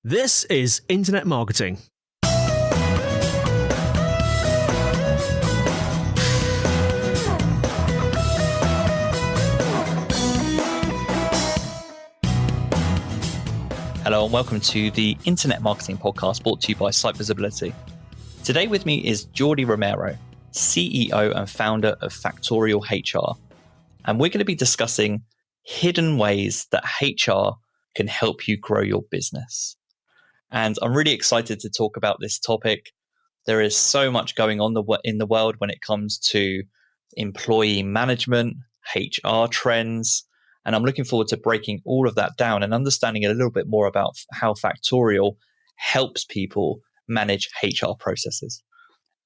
This is Internet Marketing. Hello and welcome to the Internet Marketing Podcast brought to you by Site Visibility. Today with me is Jordi Romero, CEO and founder of Factorial HR. And we're going to be discussing hidden ways that HR can help you grow your business. And I'm really excited to talk about this topic. There is so much going on in the world when it comes to employee management, HR trends, and I'm looking forward to breaking all of that down and understanding a little bit more about how Factorial helps people manage HR processes.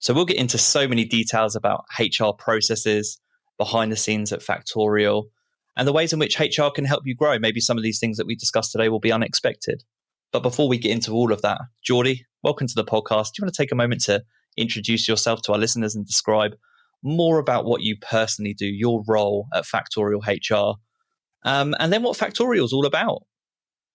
So we'll get into so many details about HR processes behind the scenes at Factorial and the ways in which HR can help you grow. Maybe some of these things that we discussed today will be unexpected. But before we get into all of that, Jordi, welcome to the podcast. Do you want to take a moment to introduce yourself to our listeners and describe more about what you personally do, your role at Factorial HR, and then what Factorial is all about?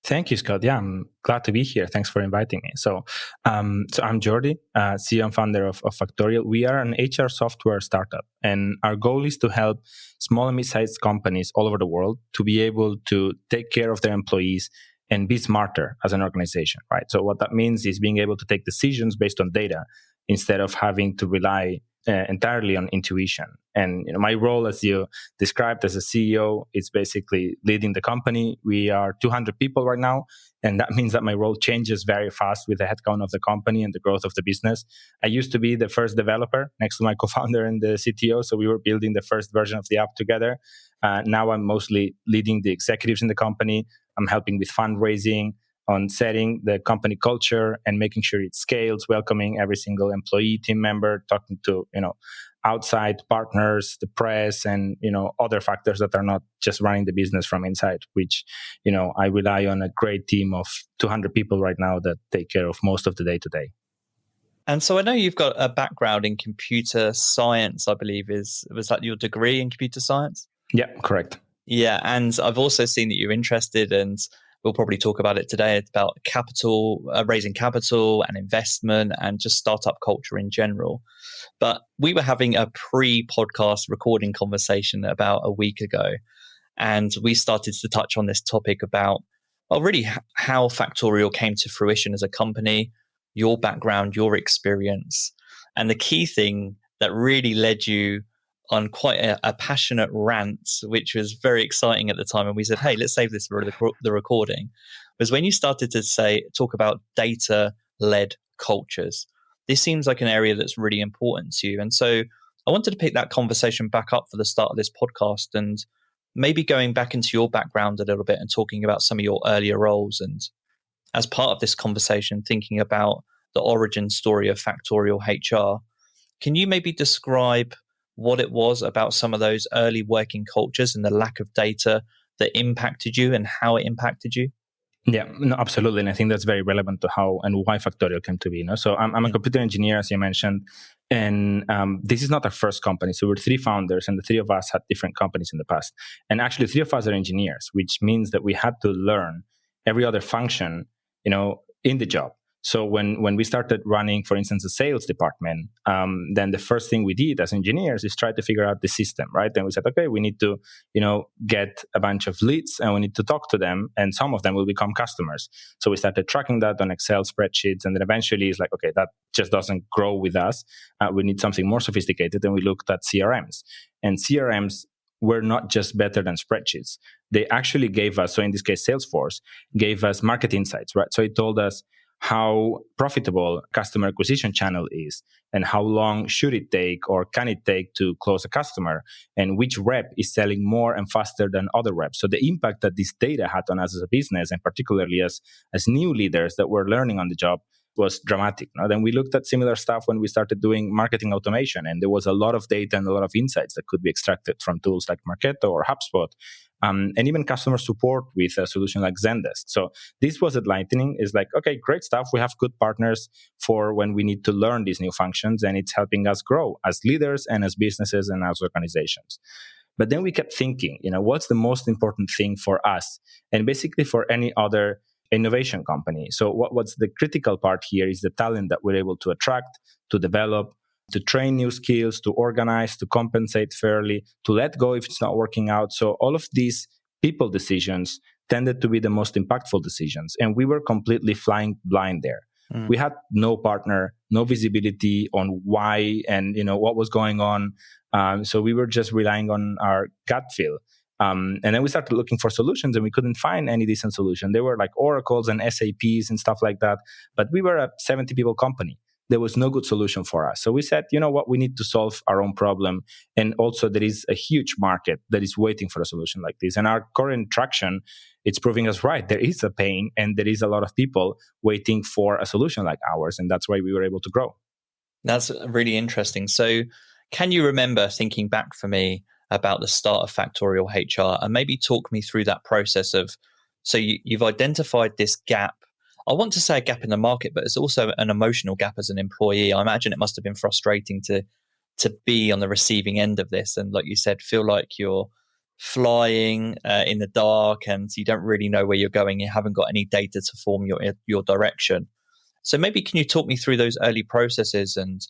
Thank you, Scott. Yeah, I'm glad to be here. Thanks for inviting me. So I'm Jordi, CEO and founder of Factorial. We are an HR software startup, and our goal is to help small and mid-sized companies all over the world to be able to take care of their employees and be smarter as an organization, right? So what that means is being able to take decisions based on data instead of having to rely entirely on intuition. And my role, as you described as a CEO, is basically leading the company. We are 200 people right now, and that means that my role changes very fast with the headcount of the company and the growth of the business. I used to be the first developer next to my co-founder and the CTO, so we were building the first version of the app together. Now I'm mostly leading the executives in the company. I'm helping with fundraising, on setting the company culture and making sure it scales, welcoming every single employee, team member, talking to outside partners, the press, and other factors that are not just running the business from inside. Which I rely on a great team of 200 people right now that take care of most of the day to day. And so I know you've got a background in computer science. I believe was that your degree in computer science? Yeah, correct. Yeah, and I've also seen that you're interested, and we'll probably talk about it today. It's about capital, raising capital and investment and just startup culture in general. But we were having a pre-podcast recording conversation about a week ago, and we started to touch on this topic about, really how Factorial came to fruition as a company, your background, your experience, and the key thing that really led you on quite a passionate rant, which was very exciting at the time. And we said, hey, let's save this for the recording. Was when you started to talk about data-led cultures. This seems like an area that's really important to you. And so I wanted to pick that conversation back up for the start of this podcast and maybe going back into your background a little bit and talking about some of your earlier roles. And as part of this conversation, thinking about the origin story of Factorial HR, can you maybe describe what it was about some of those early working cultures and the lack of data that impacted you and how it impacted you? Yeah, no, absolutely. And I think that's very relevant to how and why Factorial came to be. So I'm a computer engineer, as you mentioned, and this is not our first company. So we're three founders, and the three of us had different companies in the past. And actually, three of us are engineers, which means that we had to learn every other function, in the job. So when we started running, for instance, a sales department, then the first thing we did as engineers is try to figure out the system, right? Then we said, okay, we need to, get a bunch of leads and we need to talk to them, and some of them will become customers. So we started tracking that on Excel spreadsheets, and then eventually it's like, okay, that just doesn't grow with us. We need something more sophisticated, and we looked at CRMs. And CRMs were not just better than spreadsheets. They actually gave us, so in this case, Salesforce, gave us market insights, right? So it told us how profitable customer acquisition channel is and how long should it take or can it take to close a customer, and which rep is selling more and faster than other reps. So the impact that this data had on us as a business, and particularly as new leaders that were learning on the job, was dramatic. Then we looked at similar stuff when we started doing marketing automation, and there was a lot of data and a lot of insights that could be extracted from tools like Marketo or HubSpot. And even customer support with a solution like Zendesk. So this was at Lightning. Is like, okay, great stuff. We have good partners for when we need to learn these new functions, and it's helping us grow as leaders and as businesses and as organizations. But then we kept thinking, what's the most important thing for us and basically for any other innovation company. So what's the critical part here is the talent that we're able to attract, to develop, to train new skills, to organize, to compensate fairly, to let go if it's not working out. So all of these people decisions tended to be the most impactful decisions. And we were completely flying blind there. We had no partner, no visibility on why and what was going on. So we were just relying on our gut feel. And then we started looking for solutions, and we couldn't find any decent solution. There were like Oracles and SAPs and stuff like that. But we were a 70 people company. There was no good solution for us. So we said, you know what, we need to solve our own problem. And also there is a huge market that is waiting for a solution like this. And our current traction, it's proving us right. There is a pain and there is a lot of people waiting for a solution like ours. And that's why we were able to grow. That's really interesting. So can you remember, thinking back for me, about the start of Factorial HR, and maybe talk me through that process of, so you've identified this gap. I want to say a gap in the market, but it's also an emotional gap as an employee. I imagine it must have been frustrating to be on the receiving end of this. And like you said, feel like you're flying in the dark and you don't really know where you're going. You haven't got any data to form your direction. So maybe can you talk me through those early processes, and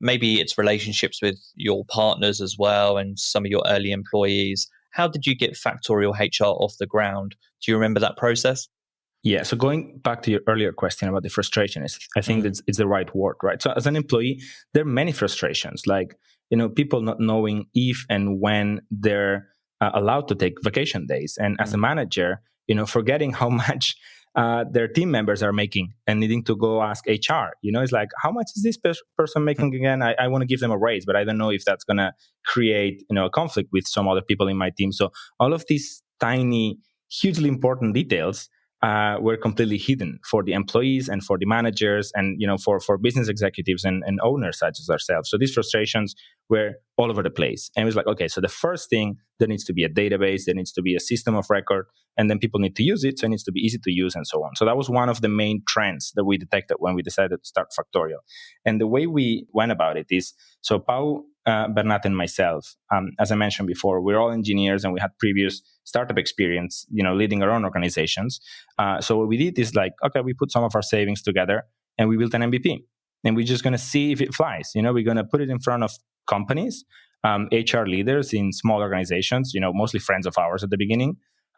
maybe it's relationships with your partners as well and some of your early employees. How did you get Factorial HR off the ground? Do you remember that process? Yeah. So going back to your earlier question about the frustration, I think it's the right word, right? So as an employee, there are many frustrations, like, people not knowing if and when they're allowed to take vacation days. And as a manager, forgetting how much their team members are making and needing to go ask HR. It's like, how much is this person making again? I want to give them a raise, but I don't know if that's going to create, a conflict with some other people in my team. So all of these tiny, hugely important details were completely hidden for the employees and for the managers and, for business executives and owners such as ourselves. So these frustrations were all over the place. And it was like, okay, so the first thing, there needs to be a database, there needs to be a system of record, and then people need to use it. So it needs to be easy to use and so on. So that was one of the main trends that we detected when we decided to start Factorial. And the way we went about it is, so Pau, Bernat and myself, as I mentioned before, we're all engineers and we had previous startup experience, leading our own organizations. So what we did is like, okay, we put some of our savings together and we built an MVP. And we're just going to see if it flies. We're going to put it in front of companies, HR leaders in small organizations, mostly friends of ours at the beginning,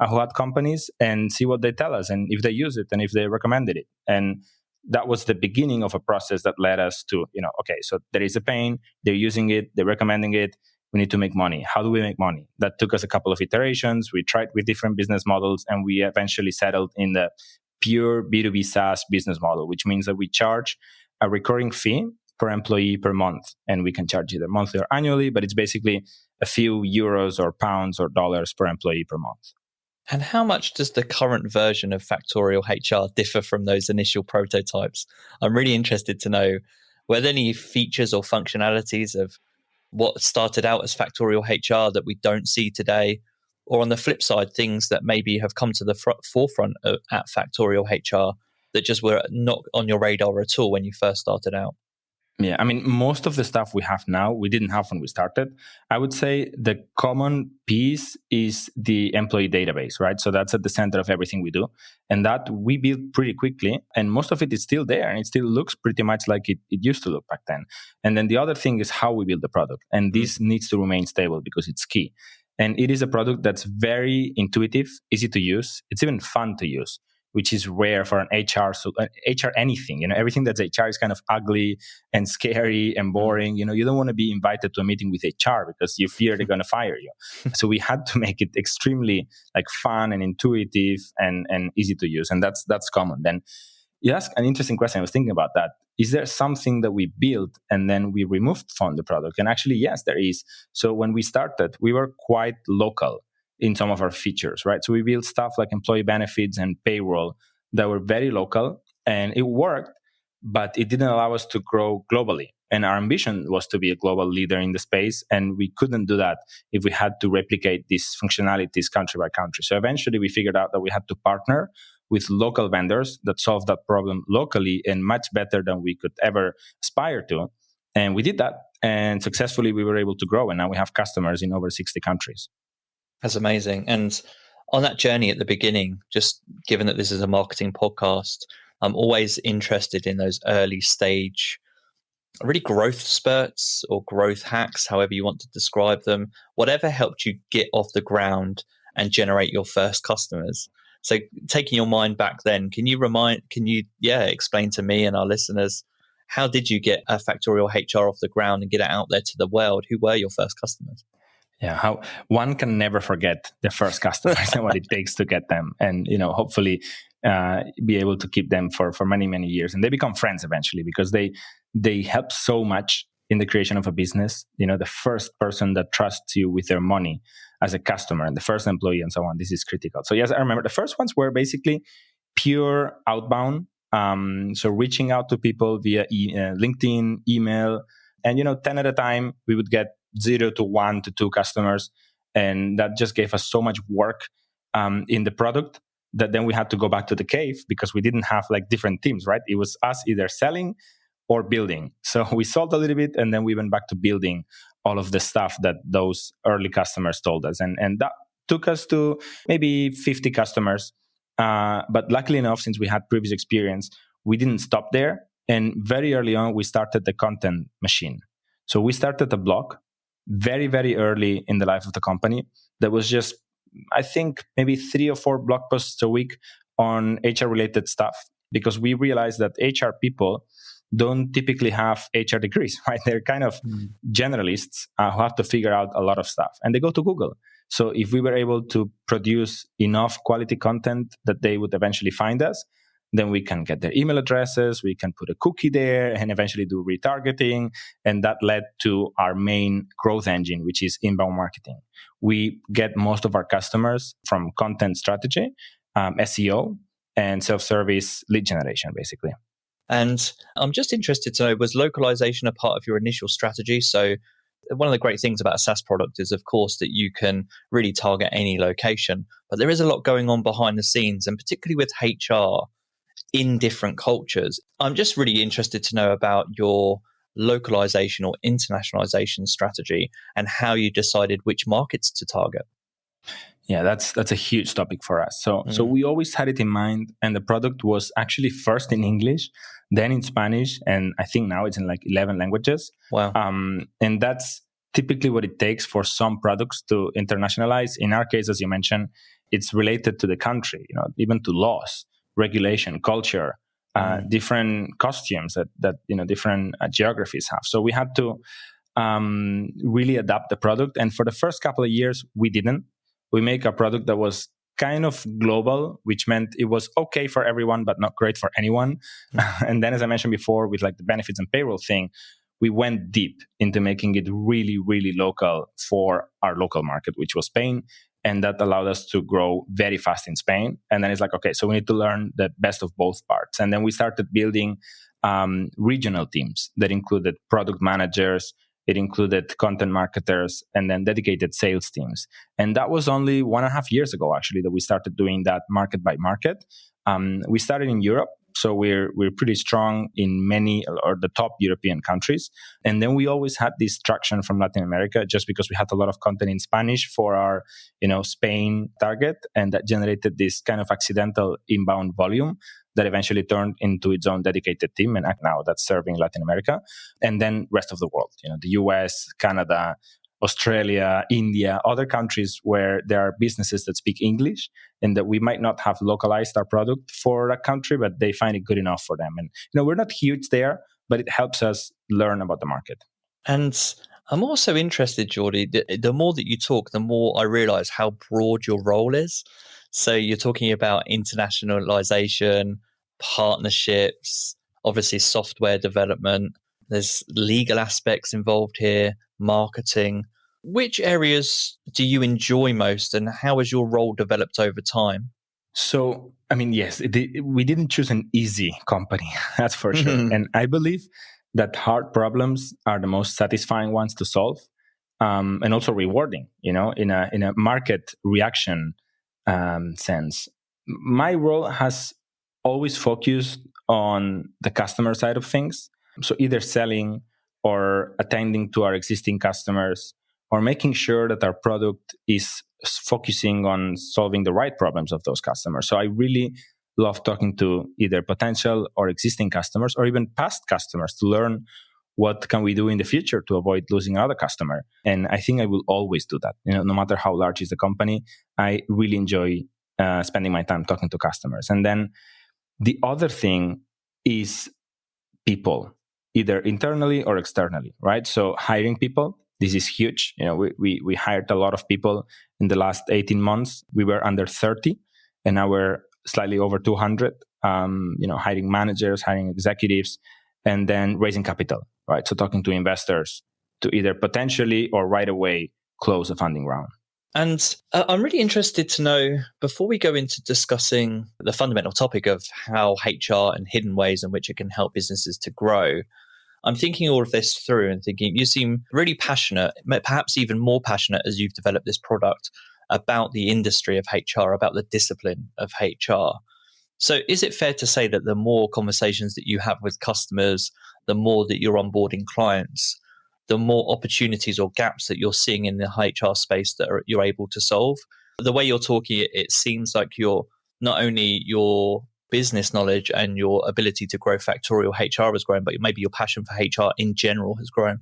who had companies, and see what they tell us and if they use it and if they recommended it. And that was the beginning of a process that led us to, okay, so there is a pain, they're using it, they're recommending it, we need to make money. How do we make money? That took us a couple of iterations. We tried with different business models, and we eventually settled in the pure B2B SaaS business model, which means that we charge a recurring fee per employee per month, and we can charge either monthly or annually, but it's basically a few euros or pounds or dollars per employee per month. And how much does the current version of Factorial HR differ from those initial prototypes? I'm really interested to know, were there any features or functionalities of what started out as Factorial HR that we don't see today? Or on the flip side, things that maybe have come to the forefront at Factorial HR that just were not on your radar at all when you first started out? Yeah, I mean, most of the stuff we have now, we didn't have when we started. I would say the common piece is the employee database, right? So that's at the center of everything we do. And that we built pretty quickly. And most of it is still there. And it still looks pretty much like it used to look back then. And then the other thing is how we build the product. And this needs to remain stable because it's key. And it is a product that's very intuitive, easy to use. It's even fun to use, which is rare for an HR. So HR anything, everything that's HR is kind of ugly and scary and boring. You don't want to be invited to a meeting with HR because you fear they're going to fire you. So we had to make it extremely like fun and intuitive and easy to use. And that's common. Then you ask an interesting question. I was thinking about that. Is there something that we built and then we removed from the product? And actually, yes, there is. So when we started, we were quite local in some of our features, right? So we built stuff like employee benefits and payroll that were very local, and it worked, but it didn't allow us to grow globally. And our ambition was to be a global leader in the space, and we couldn't do that if we had to replicate these functionalities country by country. So eventually we figured out that we had to partner with local vendors that solve that problem locally and much better than we could ever aspire to. And we did that, and successfully we were able to grow, and now we have customers in over 60 countries. That's amazing. And On that journey at the beginning, just given that this is a marketing podcast, I'm always interested in those early stage, really growth spurts or growth hacks, however you want to describe them, whatever helped you get off the ground and generate your first customers. So taking your mind back then, can you explain to me and our listeners, how did you get a Factorial HR off the ground and get it out there to the world? Who were your first customers? Yeah, how one can never forget the first customers and what it takes to get them, and hopefully be able to keep them for many, many years, and they become friends eventually because they help so much in the creation of a business. The first person that trusts you with their money as a customer, and the first employee, and so on. This is critical. So yes, I remember the first ones were basically pure outbound. So reaching out to people via LinkedIn, email, and 10 at a time, we would get 0 to 1 to 2 customers, and that just gave us so much work in the product that then we had to go back to the cave because we didn't have like different teams, right? It was us either selling or building. So we sold a little bit, and then we went back to building all of the stuff that those early customers told us, and that took us to maybe 50 customers. But luckily enough, since we had previous experience, we didn't stop there. And very early on, we started the content machine. So we started a blog very, very early in the life of the company that was just, I think, maybe 3 or 4 blog posts a week on HR-related stuff, because we realized that HR people don't typically have HR degrees, right? They're kind of generalists who have to figure out a lot of stuff, and they go to Google. So if we were able to produce enough quality content that they would eventually find us, then we can get their email addresses, we can put a cookie there, and eventually do retargeting. And that led to our main growth engine, which is inbound marketing. We get most of our customers from content strategy, SEO, and self-service lead generation, basically. And I'm just interested to know, was localization a part of your initial strategy? So one of the great things about a SaaS product is, of course, that you can really target any location, but there is a lot going on behind the scenes, and particularly with HR in different cultures. I'm just really interested to know about your localization or internationalization strategy and how you decided which markets to target. Yeah, that's a huge topic for us. So we always had it in mind, and the product was actually first in English, then in Spanish, and I think now it's in like 11 languages. Wow. And that's typically what it takes for some products to internationalize. In our case, as you mentioned, it's related to the country, even to laws, regulation, culture, different costumes that different geographies have. So we had to really adapt the product. And for the first couple of years, we didn't. We make a product that was kind of global, which meant it was okay for everyone, but not great for anyone. And then, as I mentioned before, with like the benefits and payroll thing, we went deep into making it really, really local for our local market, which was Spain. And that allowed us to grow very fast in Spain. And then it's like, okay, so we need to learn the best of both parts. And then we started building regional teams that included product managers, it included content marketers, and then dedicated sales teams. And that was only 1.5 years ago, actually, that we started doing that market by market. We started in Europe. So we're pretty strong in many or the top European countries. And then we always had this traction from Latin America just because we had a lot of content in Spanish for our, Spain target. And that generated this kind of accidental inbound volume that eventually turned into its own dedicated team. And now that's serving Latin America. And then rest of the world, the US, Canada, Australia, India, other countries where there are businesses that speak English and that we might not have localized our product for that country, but they find it good enough for them. And, we're not huge there, but it helps us learn about the market. And I'm also interested, Jordi, the more that you talk, the more I realize how broad your role is. So you're talking about internationalization, partnerships, obviously software development. There's legal aspects involved here, marketing. Which areas do you enjoy most, and how has your role developed over time? So, yes, we didn't choose an easy company, that's for sure. And I believe that hard problems are the most satisfying ones to solve, and also rewarding, in a market reaction sense. My role has always focused on the customer side of things. So either selling or attending to our existing customers or making sure that our product is focusing on solving the right problems of those customers. So I really love talking to either potential or existing customers or even past customers to learn what can we do in the future to avoid losing another customer. And I think I will always do that. No matter how large is the company, I really enjoy spending my time talking to customers. And then the other thing is people, either internally or externally, right? So hiring people, this is huge. We hired a lot of people in the last 18 months. We were under 30, and now we're slightly over 200. Hiring managers, hiring executives, and then raising capital, right? So talking to investors to either potentially or right away close a funding round. And I'm really interested to know, before we go into discussing the fundamental topic of how HR and hidden ways in which it can help businesses to grow, I'm thinking all of this through and thinking you seem really passionate, perhaps even more passionate as you've developed this product, about the industry of HR, about the discipline of HR. So is it fair to say that the more conversations that you have with customers, the more that you're onboarding clients, the more opportunities or gaps that you're seeing in the HR space that you're able to solve? The way you're talking, it seems like you're not only your business knowledge and your ability to grow Factorial HR has grown, but maybe your passion for HR in general has grown.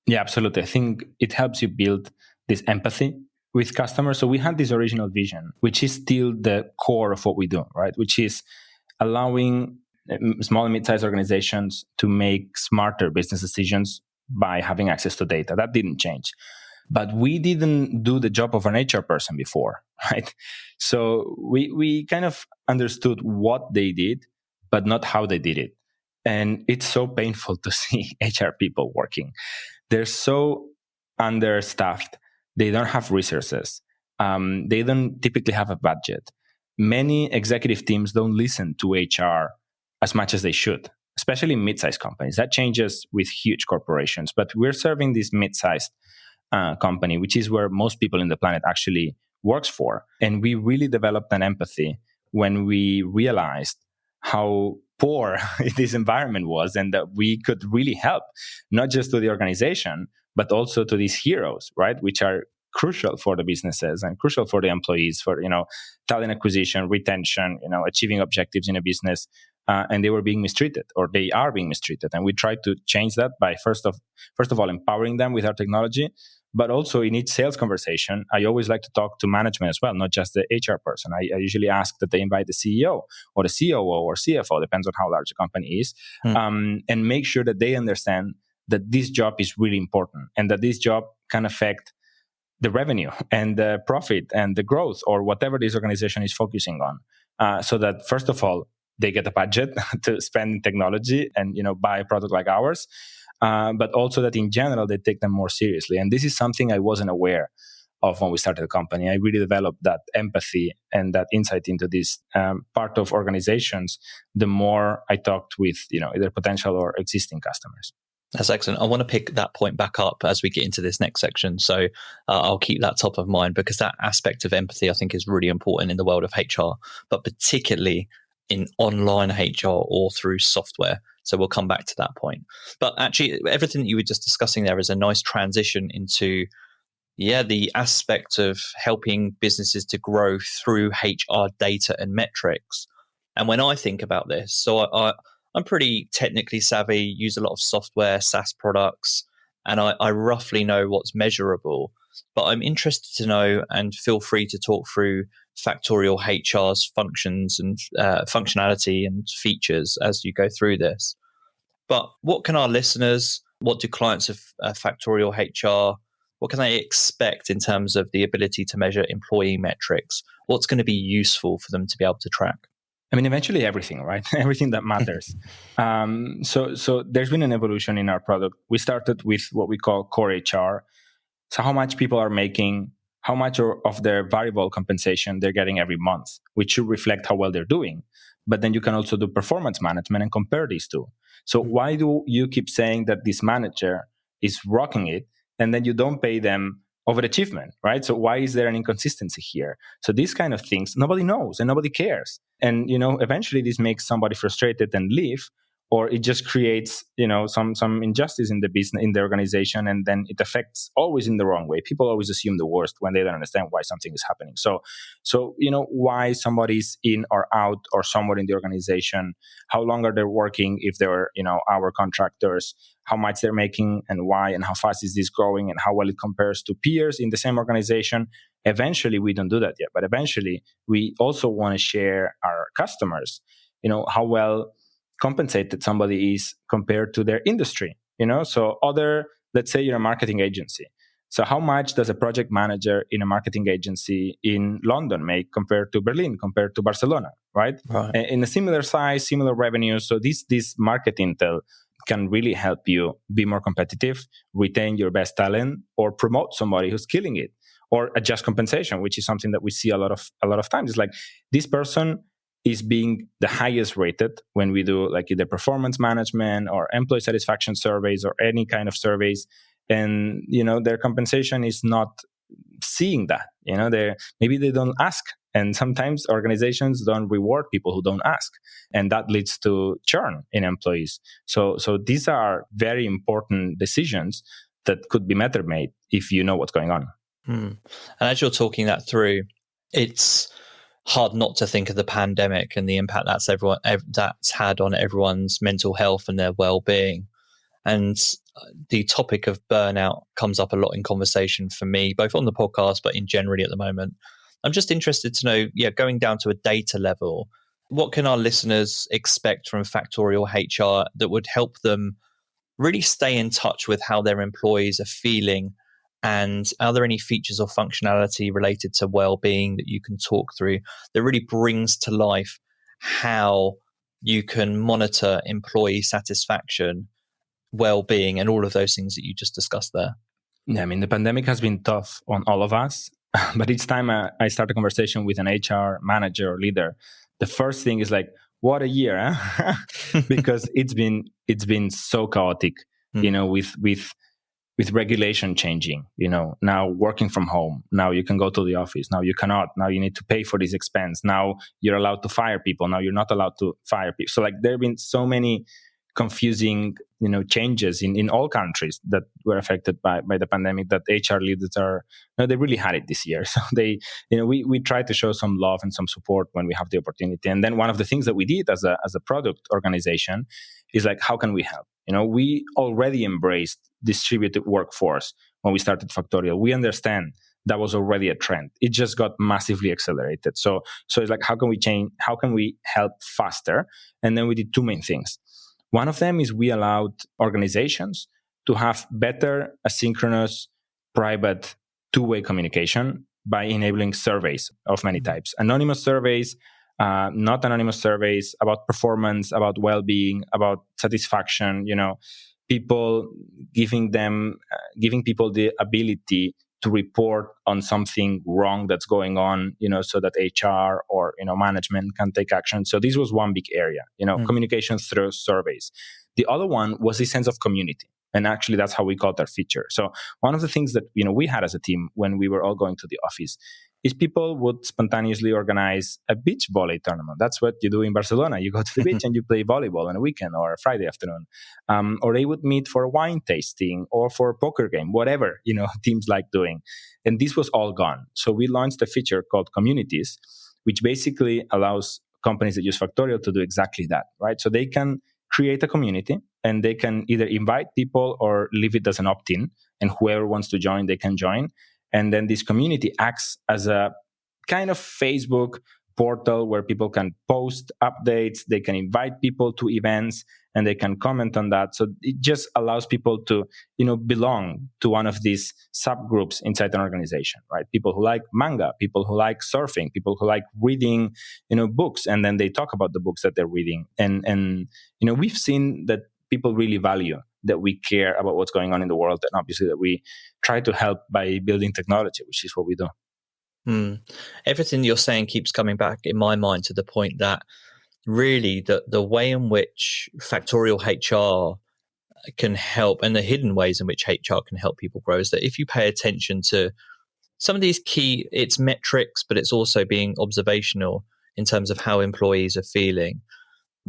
Yeah, absolutely. I think it helps you build this empathy with customers. So we had this original vision, which is still the core of what we do, right? Which is allowing small and mid-sized organizations to make smarter business decisions by having access to data. That didn't change. But we didn't do the job of an HR person before, right? So we kind of understood what they did, but not how they did it. And it's so painful to see HR people working. They're so understaffed. They don't have resources. They don't typically have a budget. Many executive teams don't listen to HR as much as they should, especially mid-sized companies. That changes with huge corporations. But we're serving this mid-sized company, which is where most people in the planet actually works for. And we really developed an empathy when we realized how poor this environment was and that we could really help, not just to the organization, but also to these heroes, right? Which are crucial for the businesses and crucial for the employees, for, talent acquisition, retention, achieving objectives in a business. And they were being mistreated, or they are being mistreated. And we try to change that by first of all, empowering them with our technology. But also in each sales conversation, I always like to talk to management as well, not just the HR person. I usually ask that they invite the CEO or the COO or CFO, depends on how large the company is, and make sure that they understand that this job is really important and that this job can affect the revenue and the profit and the growth or whatever this organization is focusing on. So that first of all, they get a budget to spend in technology and buy a product like ours. But also that in general, they take them more seriously. And this is something I wasn't aware of when we started the company. I really developed that empathy and that insight into this part of organizations the more I talked with either potential or existing customers. That's excellent. I want to pick that point back up as we get into this next section. So I'll keep that top of mind because that aspect of empathy, I think, is really important in the world of HR, but particularly in online HR or through software. So we'll come back to that point. But actually, everything that you were just discussing there is a nice transition into, the aspect of helping businesses to grow through HR data and metrics. And when I think about this, so I'm pretty technically savvy, use a lot of software, SaaS products, and I roughly know what's measurable. But I'm interested to know, and feel free to talk through Factorial HR's functions and functionality and features as you go through this. But what can our listeners, what do clients of Factorial HR, what can they expect in terms of the ability to measure employee metrics? What's going to be useful for them to be able to track? I mean, eventually everything, right? Everything that matters. So there's been an evolution in our product. We started with what we call CoreHR. So how much people are making, how much of their variable compensation they're getting every month, which should reflect how well they're doing. But then you can also do performance management and compare these two. So why do you keep saying that this manager is rocking it and then you don't pay them overachievement, right? So why is there an inconsistency here? So these kind of things, nobody knows and nobody cares. And, eventually this makes somebody frustrated and leave, or it just creates, some injustice in the business, in the organization, and then it affects always in the wrong way. People always assume the worst when they don't understand why something is happening. So why somebody's in or out or somewhere in the organization, how long are they working, if they're our contractors, how much they're making and why, and how fast is this growing, and how well it compares to peers in the same organization. Eventually, we don't do that yet, but eventually we also want to share our customers, how well compensated somebody is compared to their industry. So let's say you're a marketing agency. So how much does a project manager in a marketing agency in London make compared to Berlin, compared to Barcelona, right? In a similar size, similar revenue. So this market intel can really help you be more competitive, retain your best talent, or promote somebody who's killing it, or adjust compensation, which is something that we see a lot of times. It's like this person is being the highest rated when we do like either performance management or employee satisfaction surveys or any kind of surveys, and their compensation is not seeing that. Maybe they don't ask, and sometimes organizations don't reward people who don't ask, and that leads to churn in employees. So these are very important decisions that could be better made if you know what's going on. And as you're talking that through, it's hard not to think of the pandemic and the impact that's had on everyone's mental health and their well-being. And the topic of burnout comes up a lot in conversation for me, both on the podcast, but in generally at the moment. I'm just interested to know, going down to a data level, what can our listeners expect from Factorial HR that would help them really stay in touch with how their employees are feeling? And are there any features or functionality related to well-being that you can talk through that really brings to life how you can monitor employee satisfaction, well-being, and all of those things that you just discussed there? Yeah, I mean, the pandemic has been tough on all of us, but each time I start a conversation with an HR manager or leader, the first thing is like, what a year, huh? Because it's been so chaotic, with regulation changing, now working from home, now you can go to the office, now you cannot, now you need to pay for this expense, now you're allowed to fire people, now you're not allowed to fire people. So like there have been so many confusing, changes in all countries that were affected by the pandemic that HR leaders they really had it this year. So they, we try to show some love and some support when we have the opportunity. And then one of the things that we did as a product organization is like, how can we help? We already embraced distributed workforce when we started Factorial. We understand that was already a trend. It just got massively accelerated. So it's like, how can we change? How can we help faster? And then we did two main things. One of them is we allowed organizations to have better asynchronous, private, two-way communication by enabling surveys of many types. Anonymous surveys, not anonymous surveys about performance, about well-being, about satisfaction, people giving people the ability to report on something wrong that's going on, so that HR or, management can take action. So this was one big area, communication through surveys. The other one was the sense of community. And actually, that's how we called our feature. So one of the things that, we had as a team when we were all going to the office is people would spontaneously organize a beach volley tournament. That's what you do in Barcelona. You go to the beach and you play volleyball on a weekend or a Friday afternoon. Or they would meet for a wine tasting or for a poker game, whatever, teams like doing. And this was all gone. So we launched a feature called Communities, which basically allows companies that use Factorial to do exactly that, right? So they can create a community and they can either invite people or leave it as an opt-in, and whoever wants to join, they can join. And then this community acts as a kind of Facebook portal where people can post updates, they can invite people to events, and they can comment on that. So it just allows people to, belong to one of these subgroups inside an organization, right? People who like manga, people who like surfing, people who like reading, books, and then they talk about the books that they're reading. And we've seen that people really value that we care about what's going on in the world, and obviously that we try to help by building technology, which is what we do. Everything you're saying keeps coming back in my mind to the point that really the way in which Factorial HR can help, and the hidden ways in which HR can help people grow, is that if you pay attention to some of these key, it's metrics, but it's also being observational in terms of how employees are feeling.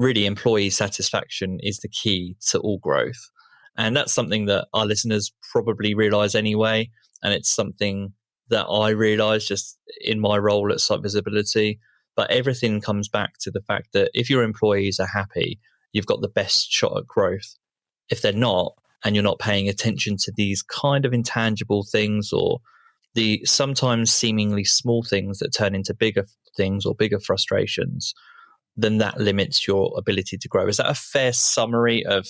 really employee satisfaction is the key to all growth. And that's something that our listeners probably realize anyway. And it's something that I realize just in my role at Site Visibility. But everything comes back to the fact that if your employees are happy, you've got the best shot at growth. If they're not, and you're not paying attention to these kind of intangible things or the sometimes seemingly small things that turn into bigger things or bigger frustrations, then that limits your ability to grow. Is that a fair summary of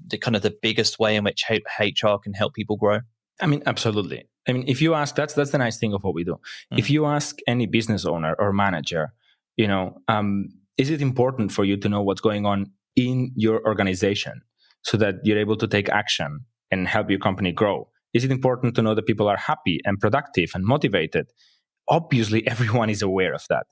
the kind of the biggest way in which HR can help people grow? I mean, absolutely. I mean, if you ask, that's the nice thing of what we do. If you ask any business owner or manager, is it important for you to know what's going on in your organization so that you're able to take action and help your company grow? Is it important to know that people are happy and productive and motivated? Obviously, everyone is aware of that.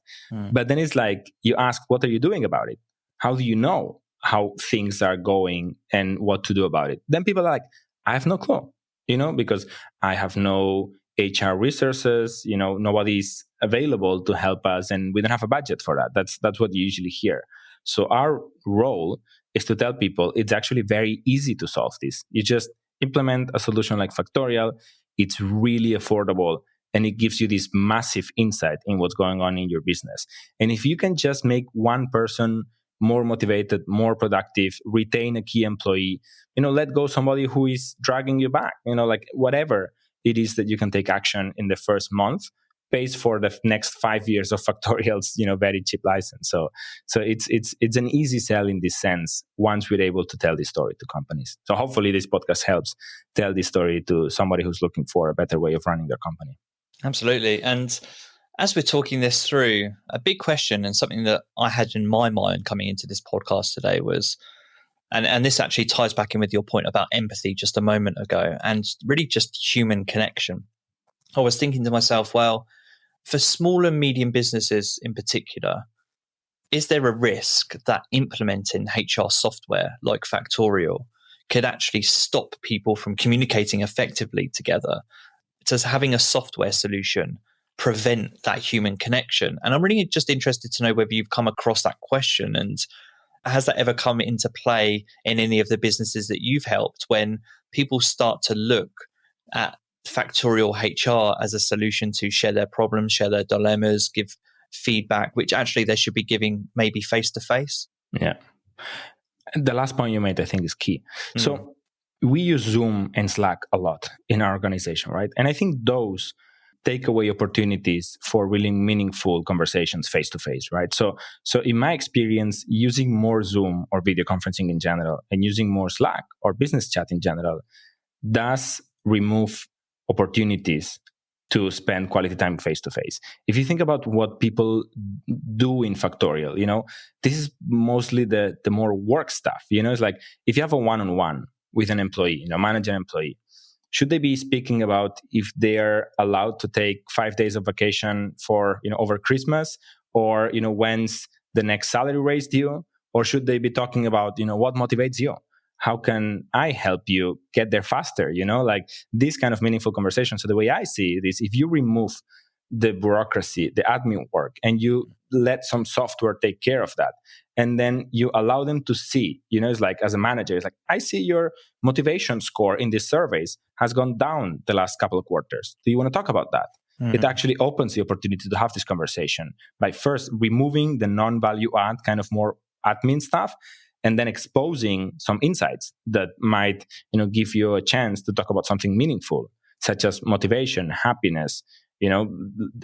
But then it's like you ask, what are you doing about it? How do you know how things are going and what to do about it? Then people are like, I have no clue, because I have no HR resources, nobody's available to help us and we don't have a budget for that. That's what you usually hear. So our role is to tell people it's actually very easy to solve this. You just implement a solution like Factorial. It's really affordable and it gives you this massive insight in what's going on in your business. And if you can just make one person more motivated, more productive, retain a key employee, let go somebody who is dragging you back, like whatever it is that you can take action in the first month pays for the next 5 years of Factorial's, very cheap license. So it's an easy sell in this sense once we're able to tell this story to companies. So hopefully this podcast helps tell this story to somebody who's looking for a better way of running their company. Absolutely. And as we're talking this through, a big question and something that I had in my mind coming into this podcast today was, and this actually ties back in with your point about empathy just a moment ago, and really just human connection. I was thinking to myself, well, for small and medium businesses in particular, is there a risk that implementing HR software like Factorial could actually stop people from communicating effectively together? Does having a software solution prevent that human connection? And I'm really just interested to know whether you've come across that question, and has that ever come into play in any of the businesses that you've helped when people start to look at Factorial HR as a solution to share their problems, share their dilemmas, give feedback, which actually they should be giving maybe face to face? Yeah. The last point you made, I think, is key. So we use Zoom and Slack a lot in our organization, right? And I think those take away opportunities for really meaningful conversations face to face, right? So in my experience, using more Zoom or video conferencing in general and using more Slack or business chat in general does remove opportunities to spend quality time face to face. If you think about what people do in Factorial, this is mostly the more work stuff. It's like if you have a one-on-one with an employee, manager employee, should they be speaking about if they're allowed to take 5 days of vacation for, over Christmas, or, when's the next salary raise due? Or should they be talking about, what motivates you? How can I help you get there faster? Like this kind of meaningful conversation. So the way I see it is if you remove the bureaucracy, the admin work, and you let some software take care of that, and then you allow them to see, it's like as a manager, it's like, I see your motivation score in these surveys has gone down the last couple of quarters. Do you want to talk about that? It actually opens the opportunity to have this conversation by first removing the non-value add kind of more admin stuff, and then exposing some insights that might, give you a chance to talk about something meaningful, such as motivation, happiness,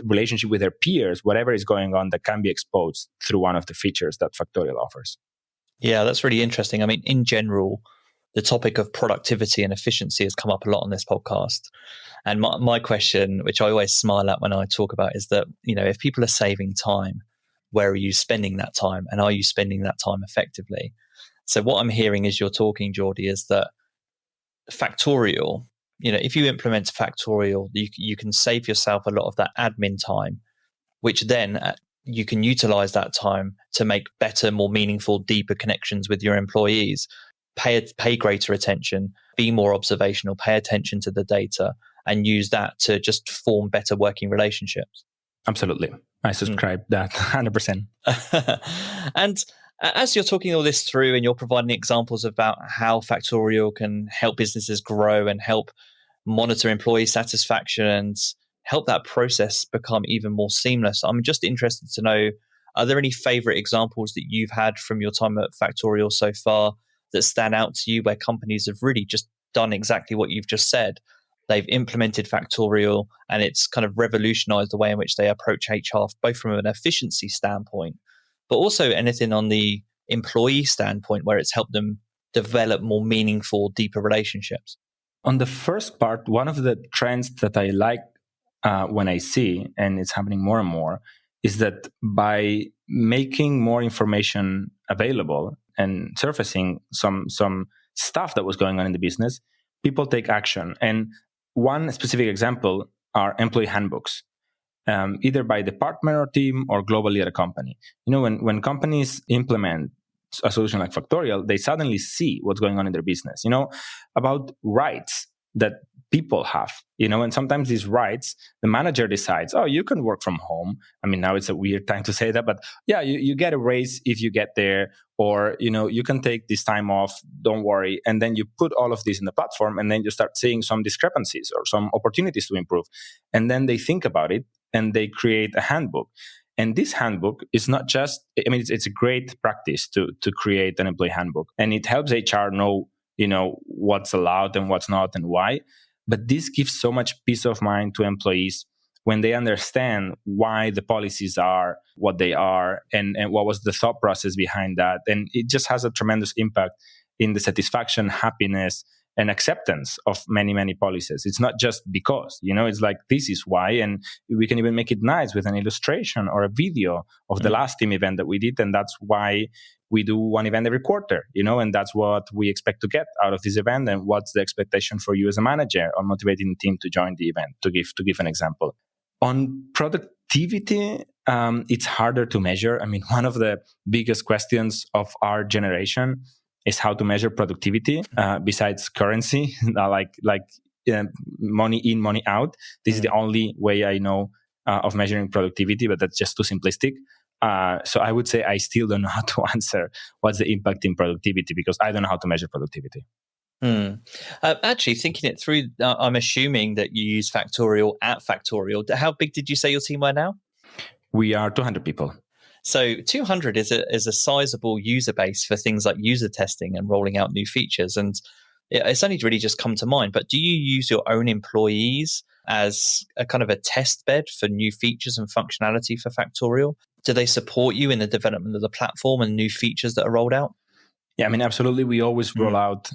relationship with their peers, whatever is going on that can be exposed through one of the features that Factorial offers. Yeah, that's really interesting. I mean, in general, the topic of productivity and efficiency has come up a lot on this podcast. And my question, which I always smile at when I talk about, is that, if people are saving time, where are you spending that time? And are you spending that time effectively? So what I'm hearing as you're talking, Jordi, is that Factorial, if you implement Factorial, you can save yourself a lot of that admin time, which then you can utilize that time to make better, more meaningful, deeper connections with your employees, pay greater attention, be more observational, pay attention to the data, and use that to just form better working relationships. Absolutely. I subscribe that 100%. And As you're talking all this through and you're providing examples about how Factorial can help businesses grow and help monitor employee satisfaction and help that process become even more seamless, I'm just interested to know, are there any favorite examples that you've had from your time at Factorial so far that stand out to you where companies have really just done exactly what you've just said? They've implemented Factorial and it's kind of revolutionized the way in which they approach HR, both from an efficiency standpoint, but also anything on the employee standpoint where it's helped them develop more meaningful, deeper relationships. On the first part, one of the trends that I like when I see, and it's happening more and more, is that by making more information available and surfacing some stuff that was going on in the business, people take action. And one specific example are employee handbooks, either by department or team or globally at a company. When companies implement a solution like Factorial, they suddenly see what's going on in their business, about rights that people have, and sometimes these rights, the manager decides, oh, you can work from home. I mean, now it's a weird time to say that, but yeah, you get a raise if you get there, or, you can take this time off, don't worry. And then you put all of this in the platform, and then you start seeing some discrepancies or some opportunities to improve. And then they think about it and they create a handbook. And this handbook is not just, it's a great practice to create an employee handbook, and it helps HR know, what's allowed and what's not and why. But this gives so much peace of mind to employees when they understand why the policies are what they are and what was the thought process behind that. And it just has a tremendous impact in the satisfaction, happiness, and acceptance of many, many policies. It's not just because, it's like, this is why. And we can even make it nice with an illustration or a video of the last team event that we did. And that's why we do one event every quarter, and that's what we expect to get out of this event. And what's the expectation for you as a manager on motivating the team to join the event, to give an example. On productivity, it's harder to measure. One of the biggest questions of our generation is how to measure productivity besides currency, like money in, money out. This is the only way I know of measuring productivity, but that's just too simplistic. So I would say I still don't know how to answer what's the impact in productivity, because I don't know how to measure productivity. Actually, thinking it through, I'm assuming that you use Factorial at Factorial. How big did you say your team were now? We are 200 people. So 200 is a sizable user base for things like user testing and rolling out new features. And it's only really just come to mind, but do you use your own employees as a kind of a test bed for new features and functionality for Factorial? Do they support you in the development of the platform and new features that are rolled out? Yeah, absolutely. We always roll out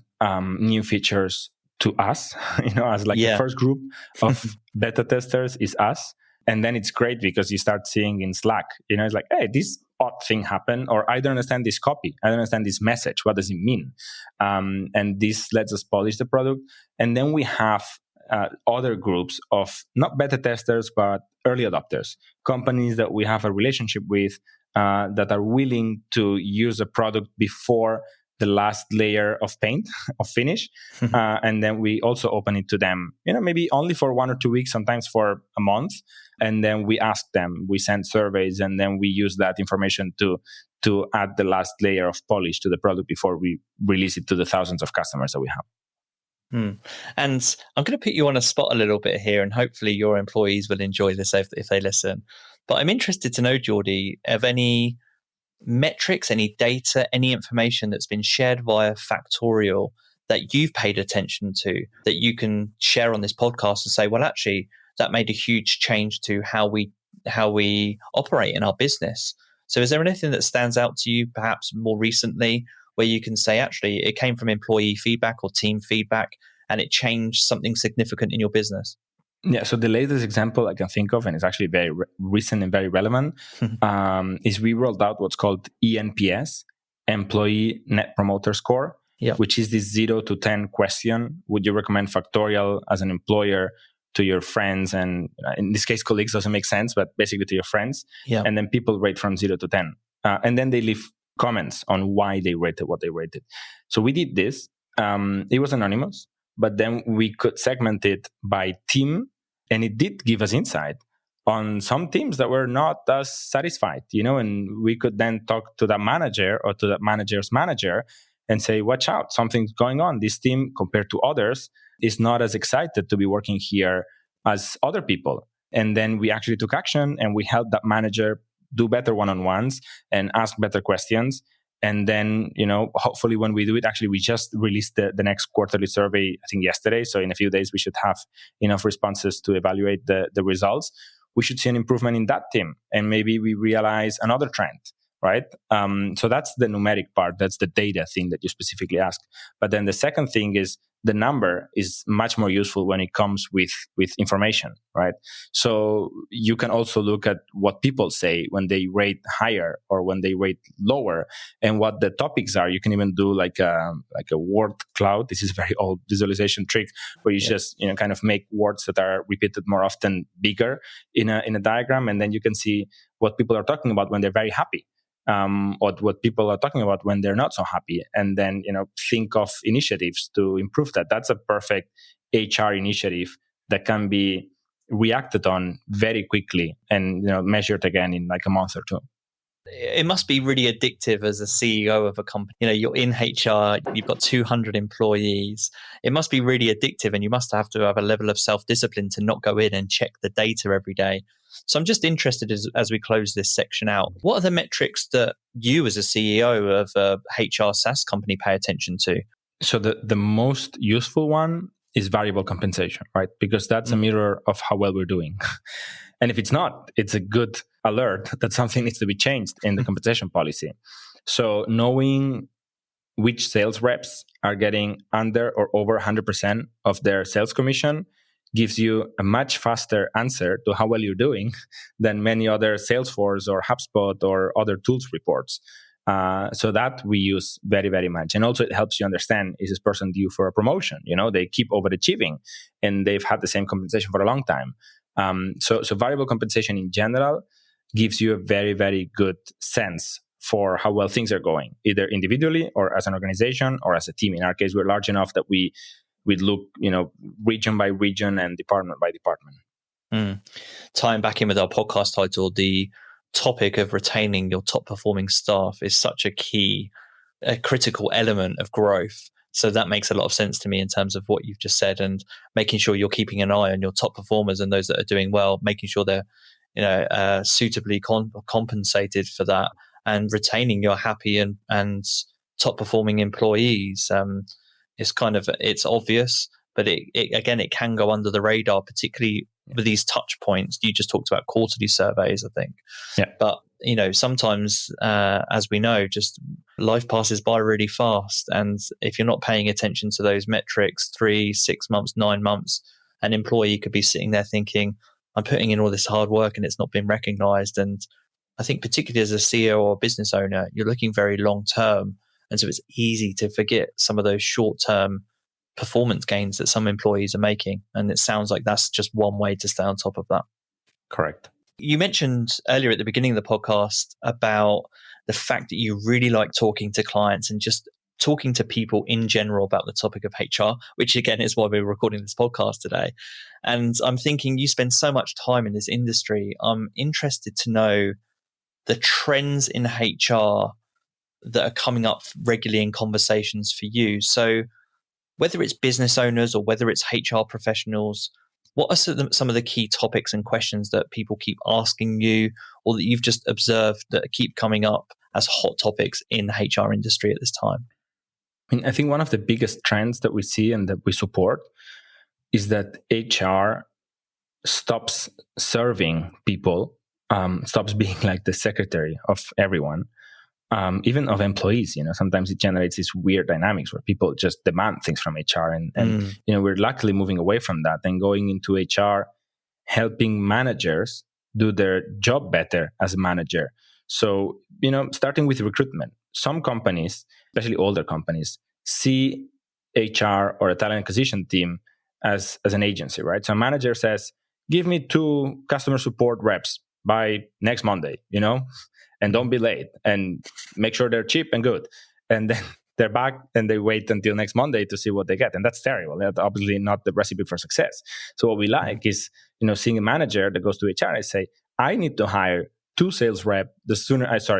new features to us, as the first group of beta testers is us. And then it's great because you start seeing in Slack, it's like, hey, this odd thing happened, or I don't understand this copy. I don't understand this message. What does it mean? And this lets us polish the product. And then we have other groups of not beta testers, but early adopters, companies that we have a relationship with that are willing to use a product before the last layer of paint, of finish. And then we also open it to them, maybe only for 1 or 2 weeks, sometimes for a month. And then we ask them, we send surveys, and then we use that information to add the last layer of polish to the product before we release it to the thousands of customers that we have. And I'm going to put you on a spot a little bit here, and hopefully your employees will enjoy this if they listen. But I'm interested to know, Jordi, of any metrics, any data, any information that's been shared via Factorial that you've paid attention to that you can share on this podcast and say, well, actually, that made a huge change to how we operate in our business. So is there anything that stands out to you perhaps more recently where you can say, actually, it came from employee feedback or team feedback and it changed something significant in your business? Yeah, so the latest example I can think of, and it's actually very recent and very relevant, is we rolled out what's called ENPS, Employee Net Promoter Score, which is this 0 to 10 question. Would you recommend Factorial as an employer to your friends? And in this case, colleagues doesn't make sense, but basically to your friends. Yeah. And then people rate from 0 to 10. And then they leave comments on why they rated what they rated. So we did this. It was anonymous, but then we could segment it by team, and it did give us insight on some teams that were not as satisfied, and we could then talk to that manager or to that manager's manager and say, watch out, something's going on. This team, compared to others, is not as excited to be working here as other people. And then we actually took action and we helped that manager do better one-on-ones and ask better questions. And then, hopefully when we do it, actually, we just released the next quarterly survey, I think yesterday. So in a few days, we should have enough responses to evaluate the results. We should see an improvement in that team. And maybe we realize another trend, right? So that's the numeric part. That's the data thing that you specifically asked. But then the second thing is the number is much more useful when it comes with information, right? So you can also look at what people say when they rate higher or when they rate lower, and what the topics are. You can even do like a word cloud. This is a very old visualization trick where you just kind of make words that are repeated more often bigger in a diagram, and then you can see what people are talking about when they're very happy. Or what people are talking about when they're not so happy, and then think of initiatives to improve that. That's a perfect HR initiative that can be reacted on very quickly and measured again in like a month or two. It must be really addictive as a CEO of a company. You're in HR, you've got 200 employees. It must be really addictive, and you must have to have a level of self-discipline to not go in and check the data every day. So I'm just interested as we close this section out, what are the metrics that you as a CEO of a HR SaaS company pay attention to? So the most useful one is variable compensation, right? Because that's a mirror of how well we're doing. And if it's not, it's a good alert that something needs to be changed in the compensation policy. So knowing which sales reps are getting under or over 100% of their sales commission gives you a much faster answer to how well you're doing than many other Salesforce or HubSpot or other tools reports. So that we use very, very much. And also it helps you understand, is this person due for a promotion? They keep overachieving and they've had the same compensation for a long time. So variable compensation in general gives you a very, very good sense for how well things are going, either individually or as an organization or as a team. In our case, we're large enough that we'd look, region by region and department by department. Tying back in with our podcast title, the topic of retaining your top performing staff is such a critical element of growth. So that makes a lot of sense to me in terms of what you've just said, and making sure you're keeping an eye on your top performers and those that are doing well, making sure they're suitably compensated for that, and retaining your happy and top performing employees. It's obvious, but it can go under the radar, particularly with these touch points. You just talked about quarterly surveys, I think. Yeah. But, sometimes, as we know, just life passes by really fast. And if you're not paying attention to those metrics, 3, 6 months, 9 months, an employee could be sitting there thinking, I'm putting in all this hard work and it's not been recognized. And I think particularly as a CEO or business owner, you're looking very long term. And so it's easy to forget some of those short-term performance gains that some employees are making. And it sounds like that's just one way to stay on top of that. Correct. You mentioned earlier at the beginning of the podcast about the fact that you really like talking to clients and just talking to people in general about the topic of HR, which again is why we're recording this podcast today. And I'm thinking you spend so much time in this industry. I'm interested to know the trends in HR that are coming up regularly in conversations for you. So whether it's business owners or whether it's HR professionals, what are some of the key topics and questions that people keep asking you, or that you've just observed that keep coming up as hot topics in the HR industry at this time? I think one of the biggest trends that we see and that we support is that HR stops serving people, stops being like the secretary of everyone. Even of employees, sometimes it generates these weird dynamics where people just demand things from HR. And we're luckily moving away from that and going into HR, helping managers do their job better as a manager. So, starting with recruitment, some companies, especially older companies, see HR or a talent acquisition team as an agency, right? So a manager says, give me 2 customer support reps by next Monday, and don't be late, and make sure they're cheap and good. And then they're back and they wait until next Monday to see what they get. And that's terrible. That's obviously not the recipe for success. So what we like is, seeing a manager that goes to HR and say, I need to hire two sales reps,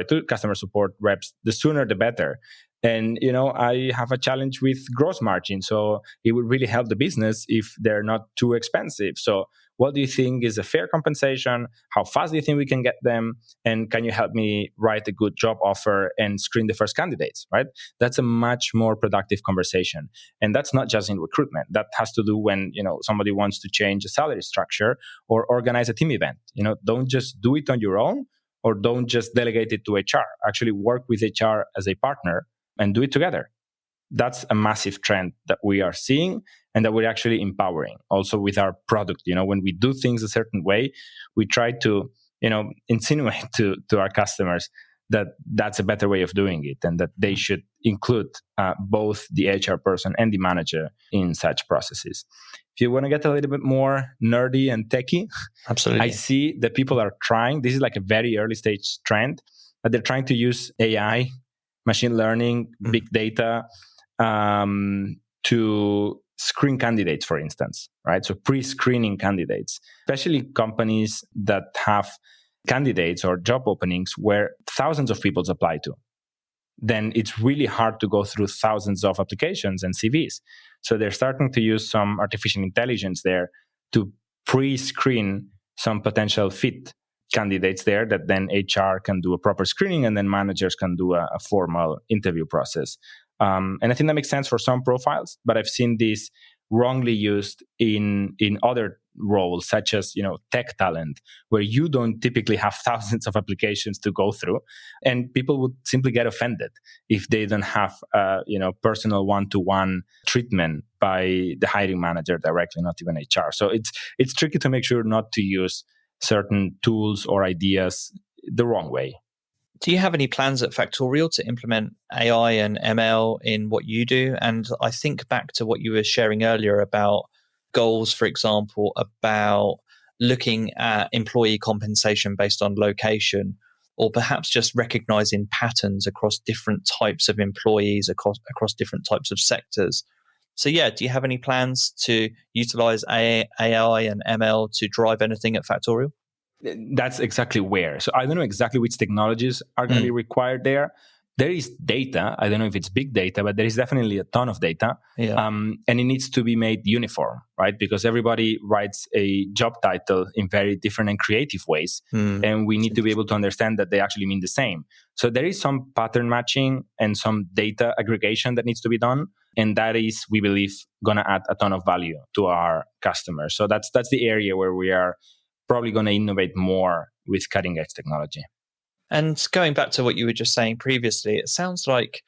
two customer support reps, the sooner the better. And, I have a challenge with gross margin. So it would really help the business if they're not too expensive. So what do you think is a fair compensation? How fast do you think we can get them? And can you help me write a good job offer and screen the first candidates, right? That's a much more productive conversation. And that's not just in recruitment. That has to do when, somebody wants to change a salary structure or organize a team event. Don't just do it on your own, or don't just delegate it to HR. Actually work with HR as a partner and do it together. That's a massive trend that we are seeing and that we're actually empowering also with our product. When we do things a certain way, we try to, insinuate to our customers that that's a better way of doing it and that they should include both the HR person and the manager in such processes. If you want to get a little bit more nerdy and techie, absolutely, I see that people are trying, this is like a very early stage trend, that they're trying to use AI, machine learning, big data, to screen candidates, for instance, right? So pre-screening candidates, especially companies that have candidates or job openings where thousands of people apply to. Then it's really hard to go through thousands of applications and CVs. So they're starting to use some artificial intelligence there to pre-screen some potential fit candidates there that then HR can do a proper screening and then managers can do a formal interview process. And I think that makes sense for some profiles, but I've seen this wrongly used in other roles, such as, tech talent, where you don't typically have thousands of applications to go through. And people would simply get offended if they don't have, personal one-to-one treatment by the hiring manager directly, not even HR. So it's tricky to make sure not to use certain tools or ideas the wrong way. Do you have any plans at Factorial to implement AI and ML in what you do? And I think back to what you were sharing earlier about goals, for example, about looking at employee compensation based on location, or perhaps just recognizing patterns across different types of employees, across different types of sectors. So yeah, do you have any plans to utilize AI and ML to drive anything at Factorial? That's exactly where. So I don't know exactly which technologies are going to be required there. There is data. I don't know if it's big data, but there is definitely a ton of data. Yeah. And it needs to be made uniform, right? Because everybody writes a job title in very different and creative ways. And we need to be able to understand that they actually mean the same. So there is some pattern matching and some data aggregation that needs to be done. And that is, we believe, going to add a ton of value to our customers. So that's the area where we are probably going to innovate more with cutting edge technology. And going back to what you were just saying previously, it sounds like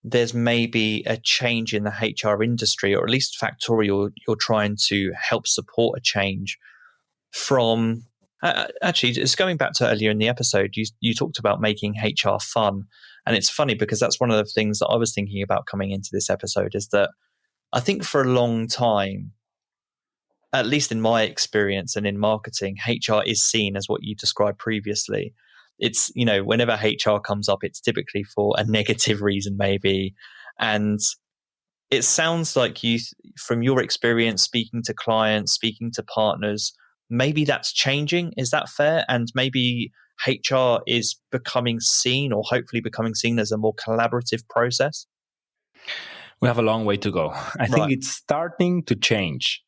there's maybe a change in the HR industry, or at least Factorial, you're trying to help support a change from... actually, it's going back to earlier in the episode, you talked about making HR fun. And it's funny because that's one of the things that I was thinking about coming into this episode, is that I think for a long time, at least in my experience and in marketing, HR is seen as what you described previously. It's, whenever HR comes up, it's typically for a negative reason, maybe. And it sounds like you, from your experience speaking to clients, speaking to partners, maybe that's changing. Is that fair? And maybe HR is becoming seen, or hopefully becoming seen, as a more collaborative process? We have a long way to go. I think it's starting to change.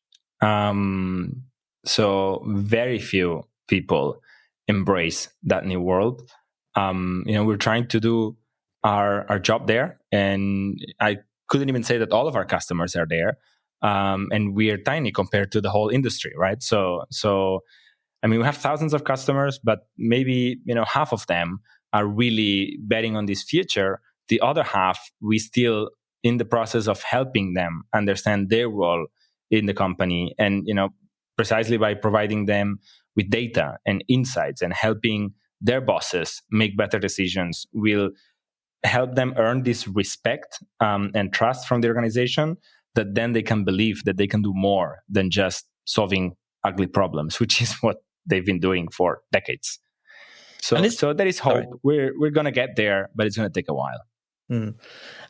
So very few people embrace that new world. We're trying to do our job there, and I couldn't even say that all of our customers are there. And we are tiny compared to the whole industry, right? So we have thousands of customers, but maybe half of them are really betting on this future. The other half, we still in the process of helping them understand their role in the company, and precisely by providing them with data and insights and helping their bosses make better decisions, will help them earn this respect and trust from the organization, that then they can believe that they can do more than just solving ugly problems, which is what they've been doing for decades. So there is hope. We're going to get there, but it's going to take a while.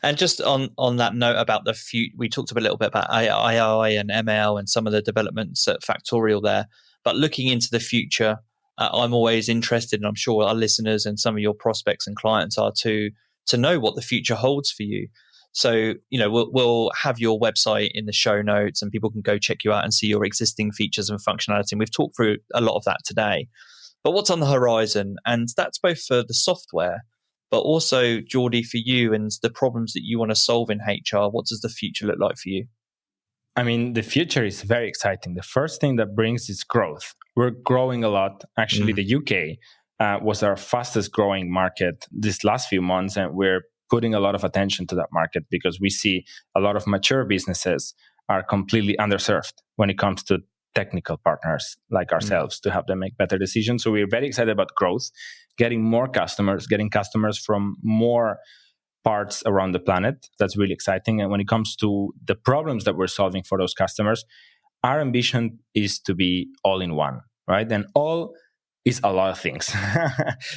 And just on that note about the future, we talked a little bit about AI and ML and some of the developments at Factorial there. But looking into the future, I'm always interested, and I'm sure our listeners and some of your prospects and clients are too, to know what the future holds for you. So, we'll have your website in the show notes, and people can go check you out and see your existing features and functionality. And we've talked through a lot of that today. But what's on the horizon? And that's both for the software, but also, Jordi, for you and the problems that you want to solve in HR. What does the future look like for you? I mean, the future is very exciting. The first thing that brings is growth. We're growing a lot. Actually, the UK was our fastest growing market this last few months, and we're putting a lot of attention to that market because we see a lot of mature businesses are completely underserved when it comes to technical partners like ourselves to help them make better decisions. So we're very excited about growth, getting more customers, getting customers from more parts around the planet. That's really exciting. And when it comes to the problems that we're solving for those customers, our ambition is to be all in one, right? And all is a lot of things.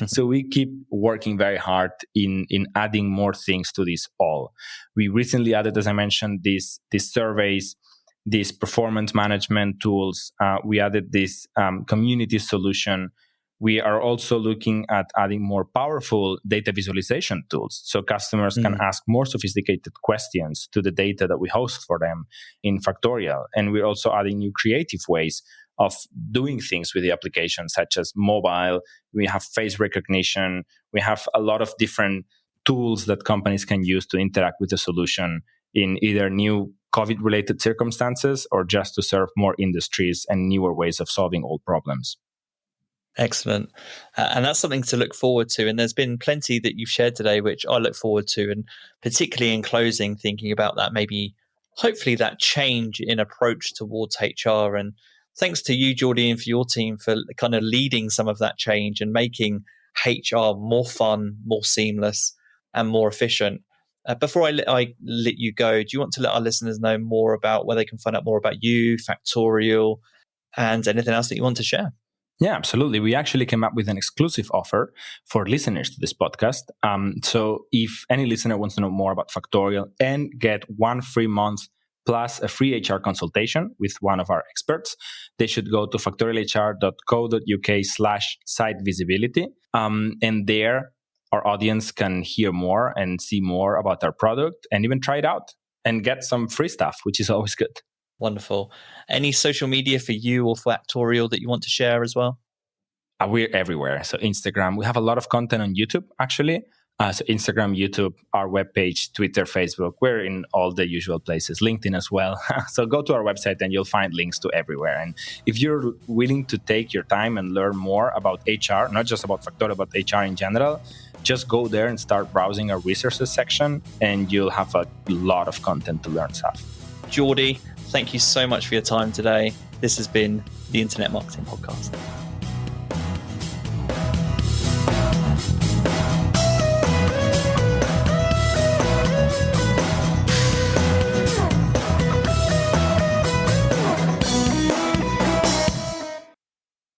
So we keep working very hard in adding more things to this all. We recently added, as I mentioned, these surveys, these performance management tools. We added this community solution. We are also looking at adding more powerful data visualization tools so customers can ask more sophisticated questions to the data that we host for them in Factorial. And we're also adding new creative ways of doing things with the application, such as mobile. We have face recognition. We have a lot of different tools that companies can use to interact with the solution in either new COVID-related circumstances or just to serve more industries and newer ways of solving old problems. Excellent. And that's something to look forward to. And there's been plenty that you've shared today, which I look forward to. And particularly in closing, thinking about that, maybe hopefully that change in approach towards HR. And thanks to you, Jordi, and for your team for kind of leading some of that change and making HR more fun, more seamless, and more efficient. Before I let you go, do you want to let our listeners know more about where they can find out more about you, Factorial, and anything else that you want to share? Yeah, absolutely. We actually came up with an exclusive offer for listeners to this podcast. So if any listener wants to know more about Factorial and get 1 free month plus a free HR consultation with one of our experts, they should go to factorialhr.co.uk/site visibility. And there, our audience can hear more and see more about our product and even try it out and get some free stuff, which is always good. Wonderful. Any social media for you or Factorial that you want to share as well? We're everywhere. So Instagram, we have a lot of content on YouTube, actually. So Instagram, YouTube, our webpage, Twitter, Facebook, we're in all the usual places, LinkedIn as well. So go to our website and you'll find links to everywhere. And if you're willing to take your time and learn more about HR, not just about Factorial, but HR in general, just go there and start browsing our resources section and you'll have a lot of content to learn stuff. Jordi, thank you so much for your time today. This has been the Internet Marketing Podcast.